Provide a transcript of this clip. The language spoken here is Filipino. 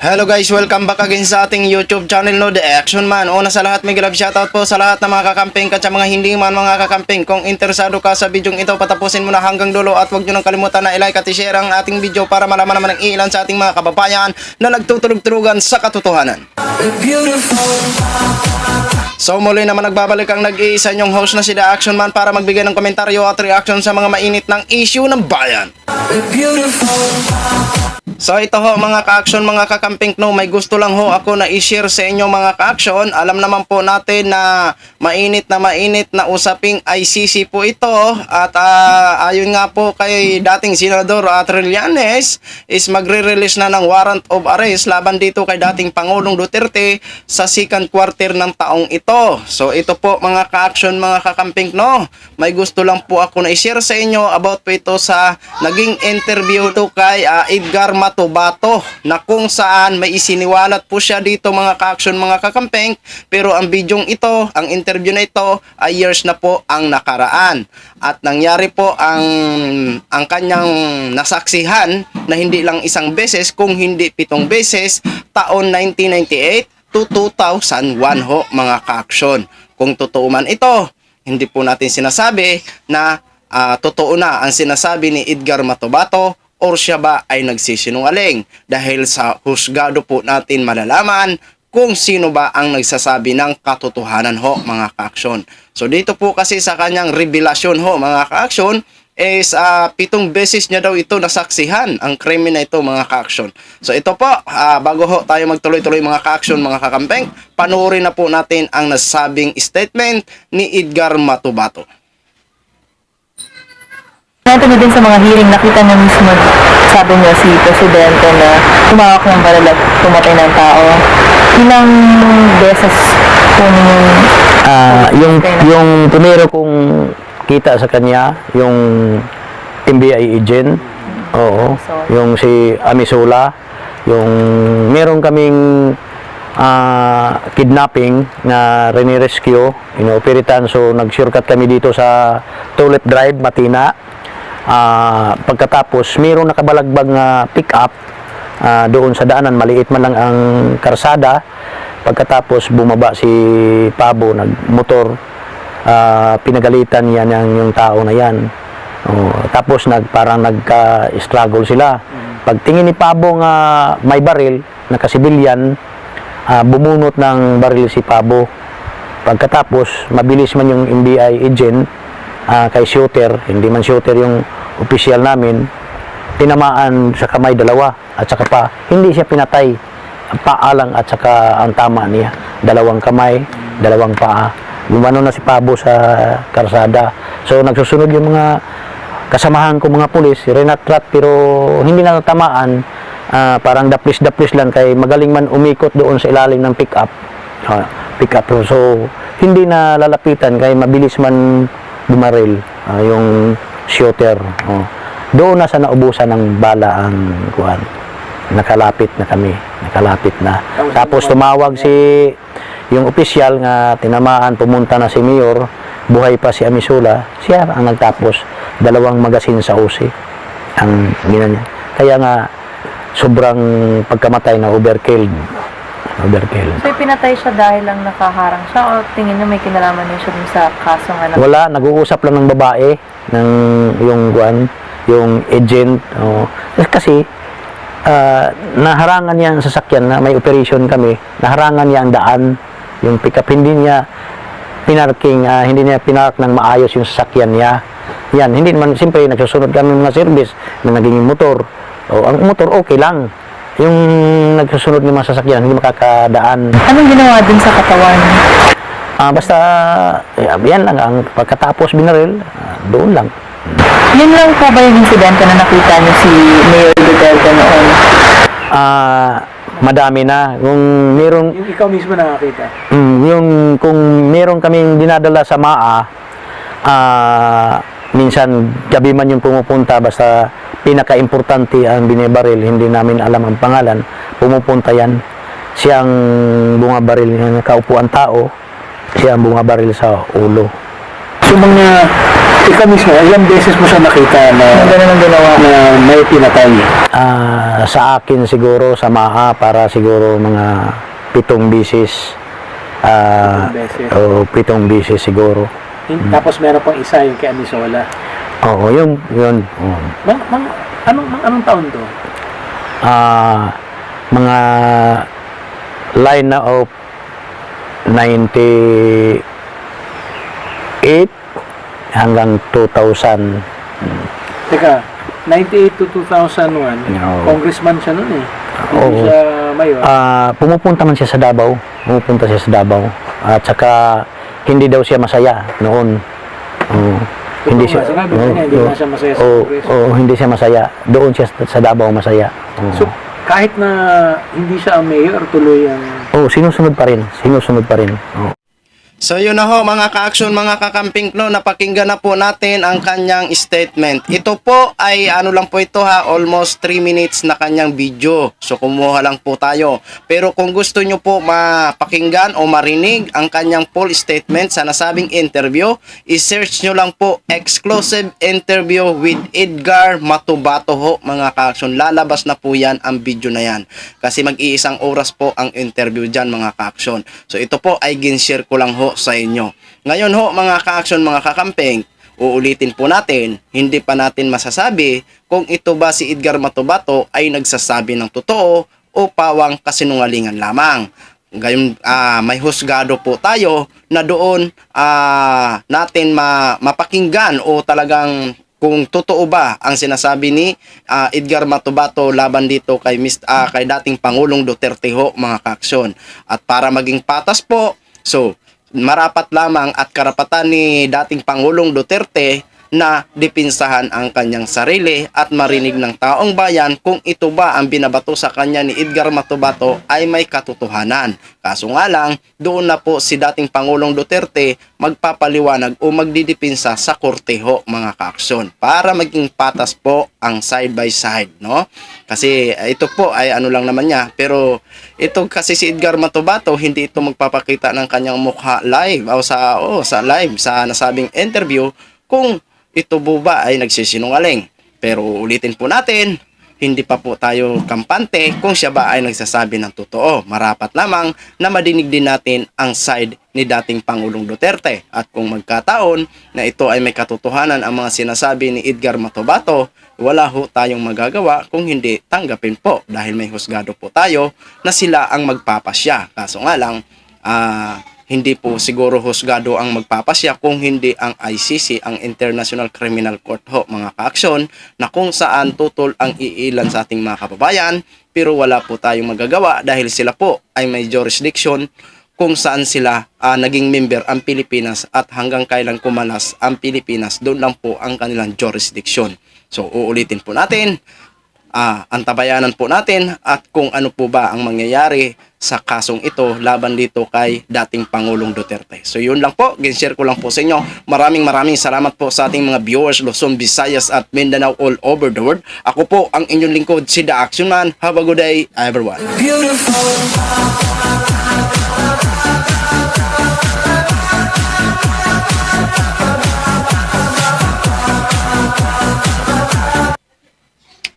Hello guys, welcome back again sa ating YouTube channel no, The Action Man. Una sa lahat, may love shoutout po sa lahat ng mga kakamping at sa mga hindi man mga kakamping. Kung interesado ka sa bidyong ito, patapusin mo na hanggang dulo at huwag nyo nang kalimutan na i-like at i-share ang ating video para malaman naman ng ilan sa ating mga kababayan na nagtutulog-tulugan sa katotohanan. So muli naman nagbabalik ang nag-iisa nyong host na si The Action Man para magbigay ng komentaryo at reaction sa mga mainit ng issue ng bayan. So ito ho mga ka-action, mga kakamping no, may gusto lang ho ako na i-share sa inyo mga ka-action. Alam naman po natin na mainit na usaping ICC po ito at ayon nga po kay dating Senador Trillanes is magre-release na ng warrant of arrest laban dito kay dating Pangulong Duterte sa second quarter ng taong ito. So ito po mga ka-action, mga kakamping no, may gusto lang po ako na i-share sa inyo about po ito sa naging interview to kay Edgar Matubato na kung saan may isiniwalat po siya dito mga ka-action, mga kakampeng, pero ang bidyong ito, ang interview na ito ay years na po ang nakaraan at nangyari po ang kanyang nasaksihan na hindi lang isang beses kung hindi 7 beses taon 1998 to 2001 ho mga ka-action. Kung totoo man ito, hindi po natin sinasabi na totoo na ang sinasabi ni Edgar Matubato or siya ba ay nagsisinungaling, dahil sa husgado po natin malalaman kung sino ba ang nagsasabi ng katotohanan ho mga ka-action. So dito po kasi sa kanyang revelasyon ho mga ka-action is 7 beses niya daw ito nasaksihan ang krimen na ito mga ka-action. So ito po, bago ho tayo magtuloy-tuloy mga ka-action, mga kakampeng, panoorin na po natin ang nasabing statement ni Edgar Matubato. Natin din sa mga hearing, nakita niya mismo, sabi niya si Presidente na tumawak ng baril at pumatay ng tao. Ilang beses po yung primero kong kita sa kanya, yung NBI agent, oo, yung si Amisula, yung meron kaming kidnapping na reni-rescue, inooperitan, so nag-shortcut kami dito sa Tulip Drive, Matina. Pagkatapos mayroong nakabalagbag na pick-up doon sa daanan, maliit man lang ang karsada. Pagkatapos bumaba si Pabo, nagmotor, pinagalitan yan yung tao na yan. Tapos parang nagka-struggle sila. Pagtingin ni Pabo nga may baril, nakasibilyan, bumunot ng baril si Pabo. Pagkatapos mabilis man yung NBI agent kay shooter, hindi man shooter yung opisyal namin, tinamaan sa kamay dalawa at saka pa, hindi siya pinatay, paa lang at saka ang tama niya, 2 kamay, 2 paa. Gumano na si Pabo sa karsada. So nagsusunod yung mga kasamahan ko mga pulis, renatrat, pero hindi na natamaan, parang daplis lang kay magaling man umikot doon sa ilalim ng pick-up. So hindi na lalapitan kay mabilis man bumaril yung shooter. Doon na sa naubusan ng bala ang kuwan. Nakalapit na kami, nakalapit na. Tapos tumawag si yung opisyal nga tinamaan, pumunta na si Mayor, buhay pa si Amisula, siya ang nagtapos. 2 magasin sa usi ang gina niya. Kaya nga sobrang pagkamatay na overkill. So pinatay siya dahil lang nakaharang siya o tingin niyo may kinalaman niya siya dun sa kasong ano? Wala, nag-uusap lang ng babae ng yung agent. Kasi naharangan niya ang sasakyan na may operation kami, naharangan niya ang daan, yung pick-up, hindi niya pinarking, hindi niya pinark ng maayos yung sasakyan niya. Yan, hindi naman, siyempre nagsusunod kami mga service na naging motor. Ang motor okay lang. Yung nagsusunod ng mga sasakyan, hindi makakadaan. Anong ginawa dun sa katawan? Basta, yan lang, ang pagkatapos binaril, doon lang. Yun lang po ba yung insidente na nakita niyo si Mayor Duterte noon? Madami na. Kung merong... Yung ikaw mismo nakakita? Yung kung meron kaming dinadala sa MAA, minsan gabi man yung pumupunta, basta pinaka-importante ang binibaril, hindi namin alam ang pangalan, pumupunta yan, siyang bungabaril, nakaupo ang tao, siyang bungabaril sa ulo. So mga, ikaw mismo, ilang beses mo siya nakita na, Ganun ang ginawa. na may pinatay? sa akin siguro sa MAA para siguro mga 7 bisis. 7 beses. O 7 bisis siguro. Tapos meron pang isa yung kay Anisola. Oo, yun. Oo. Anong taon to? Mga line na of 98 hanggang 2000. Teka, 98 to 2001, Oo. congressman siya noon eh. Oo. Hindi siya mayor. Pumupunta man siya sa Davao. Pumupunta siya sa Davao. At saka hindi daw siya masaya noon. Hindi siya. Sinabi niya, hindi na siya masaya sa Congress. Hindi siya masaya. Doon siya sa Davao masaya. So, kahit na hindi siya ang mayor, tuloy ang... Sinusunod pa rin. Sinusunod pa rin. So yun na ho mga ka-action, mga kakamping no, napakinggan na po natin ang kanyang statement. Ito po ay ano lang po ito ha, almost 3 minutes na kanyang video. So kumuha lang po tayo. Pero kung gusto nyo po mapakinggan o marinig ang kanyang full statement sa nasabing interview, i-search nyo lang po exclusive interview with Edgar Matubato ho mga ka-action. Lalabas na po yan ang video na yan. Kasi mag-iisang oras po ang interview dyan mga ka-action. So ito po ay ginshare ko lang ho sa inyo. Ngayon ho mga ka-action, mga kakamping, uulitin po natin, hindi pa natin masasabi kung ito ba si Edgar Matubato ay nagsasabi ng totoo o pawang kasinungalingan lamang. Ngayon may husgado po tayo na doon natin mapakinggan o talagang kung totoo ba ang sinasabi ni Edgar Matubato laban dito kay kay dating Pangulong Duterte ho mga ka-action. At para maging patas po, so marapat lamang at karapatan ni dating Pangulong Duterte na dipinsahan ang kanyang sarili at marinig ng taong bayan kung ito ba ang binabato sa kanya ni Edgar Matubato ay may katotohanan. Kaso nga lang, doon na po si dating Pangulong Duterte magpapaliwanag o magdidipinsa sa korte ho mga ka-aksyon para maging patas po ang side by side, no? Kasi ito po ay ano lang naman niya, pero ito kasi si Edgar Matubato hindi ito magpapakita ng kanyang mukha live o sa live sa nasabing interview kung ito po ba ay nagsisinungaling. Pero ulitin po natin, hindi pa po tayo kampante kung siya ba ay nagsasabi ng totoo. Marapat lamang na madinig din natin ang side ni dating Pangulong Duterte. At kung magkataon na ito ay may katotohanan ang mga sinasabi ni Edgar Matubato, wala ho tayong magagawa kung hindi tanggapin po dahil may husgado po tayo na sila ang magpapasya. Kaso nga lang, hindi po siguro husgado ang magpapasya kung hindi ang ICC, ang International Criminal Court ho mga ka-aksyon, na kung saan tutol ang iilan sa ating mga kababayan, pero wala po tayong magagawa dahil sila po ay may jurisdiction kung saan sila naging member ang Pilipinas at hanggang kailan kumalas ang Pilipinas, doon lang po ang kanilang jurisdiction. So uulitin po natin, antabayanan po natin at kung ano po ba ang mangyayari sa kasong ito laban dito kay dating Pangulong Duterte. So yun lang po, ginshare ko lang po sa inyo. Maraming salamat po sa ating mga viewers Luzon, Visayas at Mindanao all over the world. Ako po ang inyong lingkod, si The Action Man. Have a good day everyone. Beautiful.